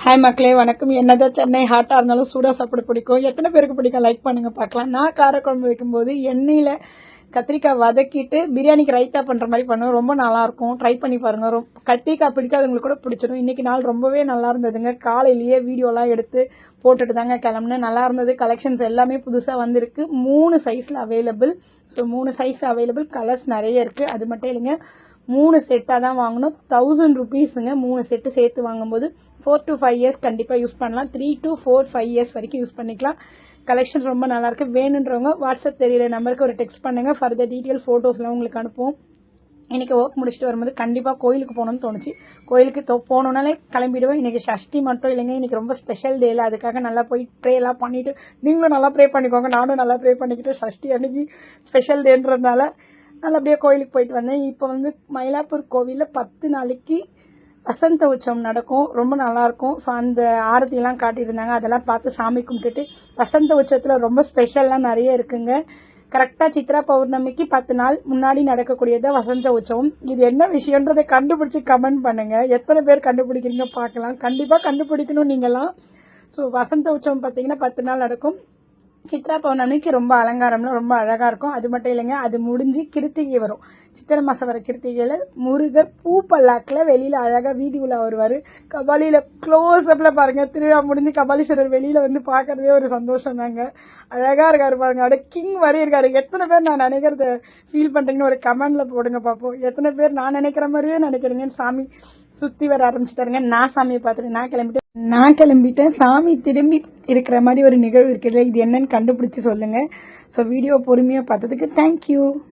Hi மக்களே வணக்கம். என்னதான் சென்னை ஹாட்டாக இருந்தாலும் சூடாக சாப்பிட பிடிக்கும். எத்தனை பேருக்கு பிடிக்கும் லைக் பண்ணுங்கள் பார்க்கலாம். நான் காரக்குழம்பு வைக்கும்போது எண்ணெயில் கத்திரிக்காய் வதக்கிட்டு பிரியாணிக்கு ரைத்தா பண்ணுற மாதிரி பண்ணுவேன். ரொம்ப நல்லாயிருக்கும். ட்ரை பண்ணி பாருங்கள். கத்திரிக்காய் பிடிக்காதவங்களுக்கு கூட பிடிச்சிடும். இன்றைக்கி நாள் ரொம்பவே நல்லா இருந்ததுங்க. காலையிலேயே வீடியோலாம் எடுத்து போட்டுட்டு தாங்க கிளம்புனேன். நல்லா இருந்தது. கலெக்ஷன்ஸ் எல்லாமே புதுசாக வந்திருக்கு. 3 சைஸில் available. So 3 size available. Colours நிறைய இருக்குது. அது மட்டும் இல்லைங்க, 3 செட்டாக தான் வாங்கணும். 1000 ருபீஸுங்க 3 செட்டு சேர்த்து வாங்கும்போது 4 to 5 இயர்ஸ் கண்டிப்பாக யூஸ் பண்ணலாம். 3 to 4, 5 இயர்ஸ் வரைக்கும் யூஸ் பண்ணிக்கலாம். கலெக்ஷன் ரொம்ப நல்லாயிருக்கு. வேணுன்றவங்க வாட்ஸ்அப் தெரியிற நம்பருக்கு ஒரு டெக்ஸ்ட் பண்ணுங்கள். ஃபர்தர் டீட்டெயில் ஃபோட்டோஸ்லாம் உங்களுக்கு அனுப்புவோம். இன்றைக்கி ஒர்க் முடிச்சுட்டு வரும்போது கண்டிப்பாக கோயிலுக்கு போகணுன்னு தோணுச்சு. கோயிலுக்கு போகணுன்னாலே கிளம்பிடுவேன். இன்றைக்கி சஷ்டி மட்டும் இல்லைங்க, இன்றைக்கி ரொம்ப ஸ்பெஷல் டேயில் அதுக்காக நல்லா போய் ப்ரேலாம் பண்ணிவிட்டு, நீங்களும் நல்லா ப்ரே பண்ணிக்கோங்க, நானும் நல்லா ப்ரே பண்ணிக்கிட்டு, சஷ்டி அன்றைக்கி ஸ்பெஷல் டேன்றதுனால நல்லபடியாக கோயிலுக்கு போயிட்டு வந்தேன். இப்போ மயிலாப்பூர் கோவிலில் 10 நாளைக்கு வசந்த உற்சவம் நடக்கும். ரொம்ப நல்லாயிருக்கும். ஸோ அந்த ஆரத்தியெல்லாம் காட்டியிருந்தாங்க. அதெல்லாம் பார்த்து சாமி கும்பிட்டுட்டு, வசந்த உற்சவத்தில் ரொம்ப ஸ்பெஷல்லாம் நிறைய இருக்குங்க. கரெக்டாக சித்ரா பௌர்ணமிக்கு 10 நாள் முன்னாடி நடக்கக்கூடியது வசந்த உற்சவம். இது என்ன விஷயன்றதை கண்டுபிடிச்சி கமெண்ட் பண்ணுங்கள். எத்தனை பேர் கண்டுபிடிக்கிறீங்க பார்க்கலாம். கண்டிப்பாக கண்டுபிடிக்கணும் நீங்களாம். ஸோ வசந்த உற்சவம் பார்த்திங்கன்னா 10 நாள் நடக்கும். சித்ரா பௌர்ணமிக்கு ரொம்ப அலங்காரம்லாம் ரொம்ப அழகாக இருக்கும். அது மட்டும் இல்லைங்க, அது முடிஞ்சு கிருத்திகை வரும். சித்திரை மாதம் வர கிருத்திகையில் முருகர் பூ பல்லாக்கில் வெளியில் அழகாக வீதி உலா வருவார். கபாலியில் க்ளோஸ்அப்பில் பாருங்கள், திருவிழா முடிஞ்சு கபாலீஸ்வரர் வெளியில் பார்க்குறதே ஒரு சந்தோஷம் தாங்க. அழகாக இருக்கார் பாருங்க, அப்படியே கிங் மாதிரி இருக்கார். எத்தனை பேர் நான் நினைக்கிறத ஃபீல் பண்ணுறீங்கன்னு ஒரு கமெண்டில் போடுங்க பார்ப்போம். எத்தனை பேர் நான் நினைக்கிற மாதிரியே நினைக்கிறீங்கன்னு. சாமி சுற்றி வர ஆரம்பிச்சுட்டாருங்க. நான் சாமியை பார்த்துட்டு நான் கிளம்பிட்டேன். சாமி திரும்பி இருக்கிற மாதிரி ஒரு நிகழ்வு இருக்கிறது. இது என்னன்னு கண்டுபிடிச்சி சொல்லுங்கள். ஸோ வீடியோ பொறுமையாக பார்த்ததுக்கு தேங்க்யூ.